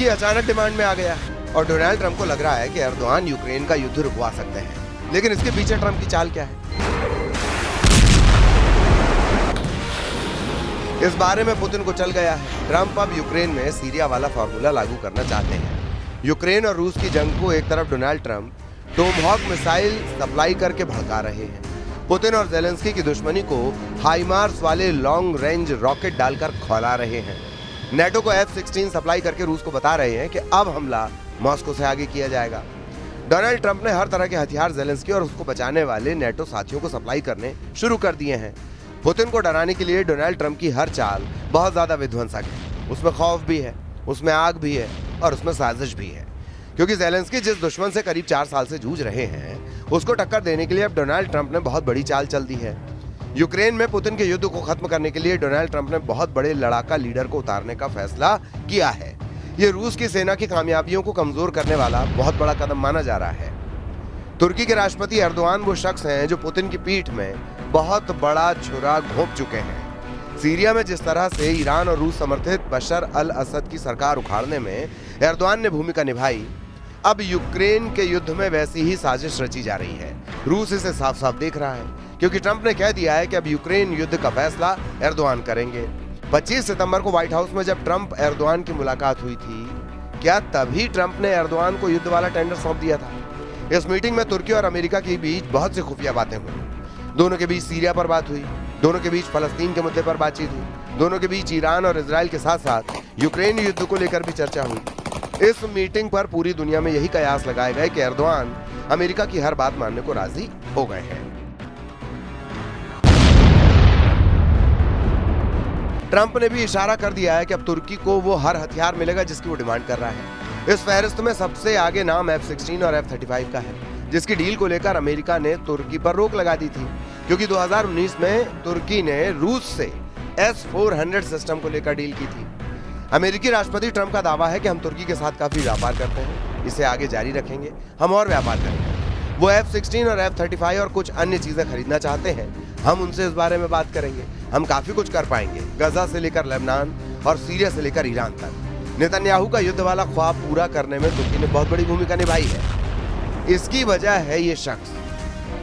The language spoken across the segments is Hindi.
तुर्की अचानक डिमांड में आ गया और डोनाल्ड ट्रंप को लग रहा है कि एर्दोआन यूक्रेन का युद्ध रुकवा सकते हैं। लेकिन इसके पीछे ट्रंप की चाल क्या है, इस बारे में पुतिन को चल गया है। ट्रंप अब यूक्रेन में सीरिया वाला फॉर्मूला लागू करना चाहते हैं। यूक्रेन और रूस की जंग को एक तरफ Donald Trump Tomahawk missile supply करके भड़का रहे हैं। पुतिन और जेलेंस्की की दुश्मनी को हाइमार्स वाले लॉन्ग रेंज रॉकेट डालकर खौला रहे हैं। नेटो को F-16 सप्लाई करके रूस को बता रहे हैं कि अब हमला मॉस्को से आगे किया जाएगा। डोनाल्ड ट्रंप ने हर तरह के हथियार जेलेंस्की और उसको बचाने वाले नेटो साथियों को सप्लाई करने शुरू कर दिए हैं। पुतिन को डराने के लिए डोनाल्ड ट्रंप की हर चाल बहुत ज्यादा विध्वंसक है। उसमें खौफ भी है, उसमें आग भी है और उसमें साजिश भी है। क्योंकि जेलेंस्की जिस दुश्मन से करीब 4 साल से जूझ रहे हैं, उसको टक्कर देने के लिए अब डोनाल्ड ट्रंप ने बहुत बड़ी चाल चल दी है। यूक्रेन में पुतिन के युद्ध को खत्म करने के लिए डोनाल्ड ट्रंप ने बहुत बड़े लड़ाका लीडर को उतारने का फैसला किया है। ये रूस की सेना की कामयाबियों को कमजोर करने वाला बहुत बड़ा कदम माना जा रहा है। तुर्की के राष्ट्रपति एर्दोआन वो शख्स हैं जो पुतिन की पीठ में बहुत बड़ा छुरा घोंप चुके हैं। सीरिया में जिस तरह से ईरान और रूस समर्थित बशर अल असद की सरकार उखाड़ने में एर्दोआन ने भूमिका निभाई, अब यूक्रेन के युद्ध में वैसी ही साजिश रची जा रही है। रूस इसे साफ साफ देख रहा है, क्योंकि ट्रंप ने कह दिया है कि अब यूक्रेन युद्ध का फैसला एर्दोआन करेंगे। 25 सितंबर को व्हाइट हाउस में जब ट्रंप एर्दोआन की मुलाकात हुई थी, क्या तभी ट्रंप ने एर्दोआन को युद्ध वाला टेंडर सौंप दिया था? इस मीटिंग में तुर्की और अमेरिका के बीच बहुत सी खुफिया बातें हुई। दोनों के बीच सीरिया पर बात हुई, दोनों के बीच फलस्तीन के मुद्दे पर बातचीत हुई, दोनों के बीच ईरान और इजराइल के साथ साथ यूक्रेन युद्ध को लेकर भी चर्चा हुई। इस मीटिंग पर पूरी दुनिया में यही कयास लगाए गए कि एर्दोआन अमेरिका की हर बात मानने को राजी हो गए हैं। ट्रंप ने भी इशारा कर दिया है कि अब तुर्की को वो हर हथियार मिलेगा जिसकी वो डिमांड कर रहा है। इस फहरिस्त में सबसे आगे नाम F-16 और F-35 का है, जिसकी डील को लेकर अमेरिका ने तुर्की पर रोक लगा दी थी, क्योंकि 2019 में तुर्की ने रूस से S-400 सिस्टम को लेकर डील की थी। अमेरिकी राष्ट्रपति ट्रंप का दावा है कि हम तुर्की के साथ काफी व्यापार करते हैं, इसे आगे जारी रखेंगे, हम और व्यापार करेंगे। वो F-16 और F-35 और कुछ अन्य चीजें खरीदना चाहते हैं, हम उनसे इस बारे में बात करेंगे। हम काफी कुछ कर पाएंगे, गजा से लेकर लेबनान और सीरिया से लेकर ईरान तक। नेतन्याहू का युद्ध वाला ख्वाब पूरा करने में तुर्की ने बहुत बड़ी भूमिका निभाई है। इसकी वजह है ये शख्स,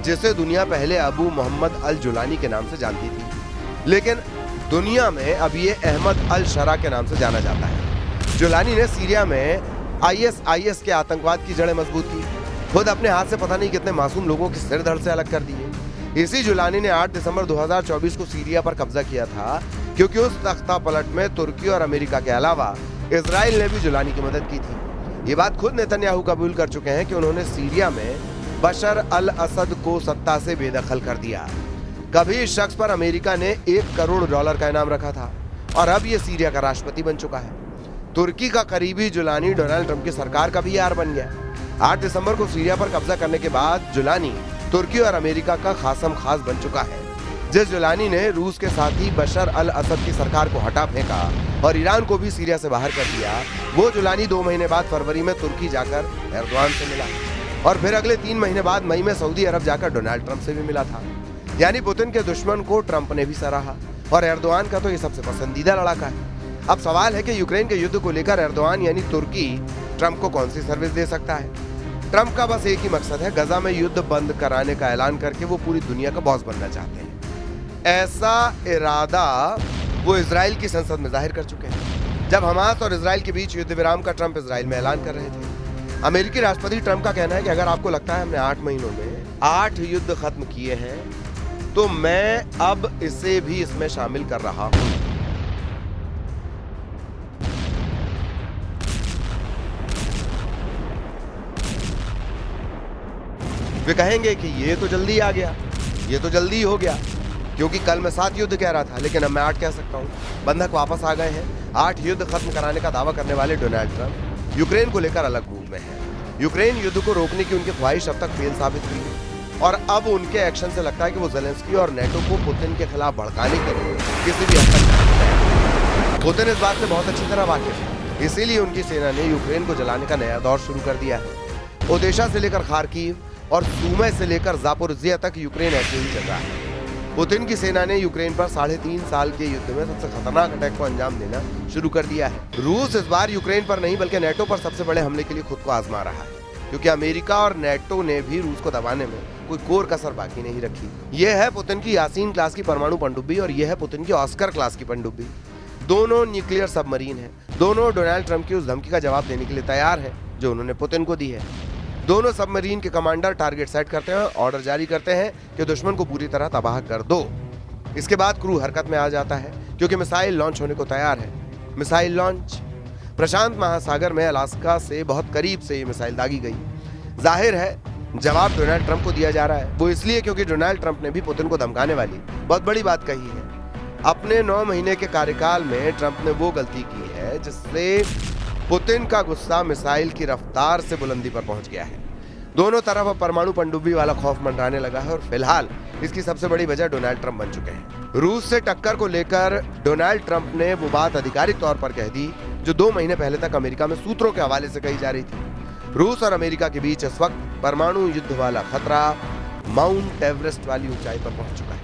जिसे दुनिया पहले अबू मोहम्मद अल जुलानी के नाम से जानती थी, लेकिन दुनिया में अब ये अहमद अल शरा के नाम से जाना जाता है। जुलानी ने सीरिया में ISIS के आतंकवाद की जड़ें मजबूत की, खुद अपने हाथ से पता नहीं कितने मासूम लोगों की सिर धड़ से अलग कर दिए। इसी जुलानी ने 8 दिसंबर 2024 को सीरिया पर कब्जा किया था, क्योंकि उस तख्ता पलट में तुर्की और अमेरिका के अलावा इजराइल ने भी जुलानी की मदद की थी। ये बात खुद नेतन्याहू कबूल कर चुके हैं कि उन्होंने सीरिया में बशर अल असद को सत्ता से बेदखल कर दिया। कभी इस शख्स पर अमेरिका ने $1 करोड़ का इनाम रखा था और अब ये सीरिया का राष्ट्रपति बन चुका है। तुर्की का करीबी जुलानी डोनाल्ड ट्रंप की सरकार का भी यार बन गया। 8 दिसंबर को सीरिया पर कब्जा करने के बाद जुलानी तुर्की और अमेरिका का खासम खास बन चुका है। जिस जुलानी ने रूस के साथ ही बशर अल असद की सरकार को हटा फेंका और ईरान को भी सीरिया से बाहर कर दिया, वो जुलानी 2 महीने बाद फरवरी में तुर्की जाकर एर्दोआन से मिला और फिर अगले 3 महीने बाद मई में सऊदी अरब जाकर डोनाल्ड ट्रंप से भी मिला था। यानी पुतिन के दुश्मन को ट्रंप ने भी सराहा और एर्दोआन का तो ये सबसे पसंदीदा लड़ाका है। अब सवाल है कि यूक्रेन के युद्ध को लेकर एर्दोआन यानी तुर्की ट्रंप को कौन सी सर्विस दे सकता है। ट्रंप का बस एक ही मकसद है, गजा में युद्ध बंद कराने का ऐलान करके वो पूरी दुनिया का बॉस बनना चाहते हैं। ऐसा इरादा वो इजराइल की संसद में जाहिर कर चुके हैं, जब हमास और इजराइल के बीच युद्ध विराम का ट्रंप इजराइल में ऐलान कर रहे थे। अमेरिकी राष्ट्रपति ट्रंप का कहना है कि अगर आपको लगता है हमने 8 महीनों में 8 युद्ध खत्म किए हैं, तो मैं अब इसे भी इसमें शामिल कर रहा हूं। वे कहेंगे कि ये तो जल्दी आ गया, ये तो जल्दी हो गया, क्योंकि कल मैं 7 युद्ध कह रहा था, लेकिन अब मैं 8 कह सकता हूं। बंधक वापस आ गए हैं। 8 युद्ध खत्म कराने का दावा करने वाले डोनाल्ड ट्रंप यूक्रेन को लेकर अलग रूप में है। यूक्रेन युद्ध को रोकने की उनकी ख्वाहिश अब तक फेल साबित हुई है और अब उनके एक्शन से लगता है कि वो जेलेंस्की और नेटो को पुतिन के खिलाफ भड़काने के लिए किसी भी हद तक जाते हैं। पुतिन इस बात से बहुत अच्छी तरह वाकिफ है, इसीलिए उनकी सेना ने यूक्रेन को जलाने का नया दौर शुरू कर दिया है। ओदेशा से लेकर खार्किव और सुमी से लेकर जापोरिजिया तक यूक्रेन ऐसे ही चल रहा है। पुतिन की सेना ने यूक्रेन पर 3.5 साल के युद्ध में सबसे खतरनाक अटैक को अंजाम देना शुरू कर दिया है। रूस इस बार यूक्रेन पर नहीं बल्कि नेटो पर सबसे बड़े हमले के लिए खुद को आजमा रहा है, क्योंकि अमेरिका और नेटो ने भी रूस को दबाने में कोई कोर कसर बाकी नहीं रखी। यह है पुतिन की यासीन क्लास की परमाणु पनडुब्बी और यह है पुतिन की ऑस्कर क्लास की पनडुब्बी। दोनों न्यूक्लियर सबमरीन हैं। दोनों डोनाल्ड ट्रंप की उस धमकी का जवाब देने के लिए तैयार है जो उन्होंने पुतिन को दी है। दोनों सबमरीन के कमांडर टारगेट सेट करते हैं, ऑर्डर जारी करते हैं कि दुश्मन को पूरी तरह तबाह कर दो। इसके बाद क्रू हरकत में आ जाता है क्योंकि मिसाइल लॉन्च होने को तैयार है। मिसाइल लॉन्च प्रशांत महासागर में अलास्का से बहुत करीब से ये मिसाइल दागी गई। जाहिर है जवाब डोनाल्ड ट्रंप को दिया जा रहा है, वो इसलिए क्योंकि डोनाल्ड ट्रंप ने भी पुतिन को धमकाने वाली बहुत बड़ी बात कही है। अपने 9 महीने के कार्यकाल में ट्रंप ने वो गलती की है जिससे पुतिन का गुस्सा मिसाइल की रफ्तार से बुलंदी पर पहुंच गया है। दोनों तरफ अब परमाणु पनडुब्बी वाला खौफ मंडराने लगा है और फिलहाल इसकी सबसे बड़ी वजह डोनाल्ड ट्रंप बन चुके हैं। रूस से टक्कर को लेकर डोनाल्ड ट्रंप ने वो बात आधिकारिक तौर पर कह दी जो 2 महीने पहले तक अमेरिका में सूत्रों के हवाले से कही जा रही थी। रूस और अमेरिका के बीच इस वक्त परमाणु युद्ध वाला खतरा माउंट एवरेस्ट वाली ऊंचाई पर पहुंच चुका है।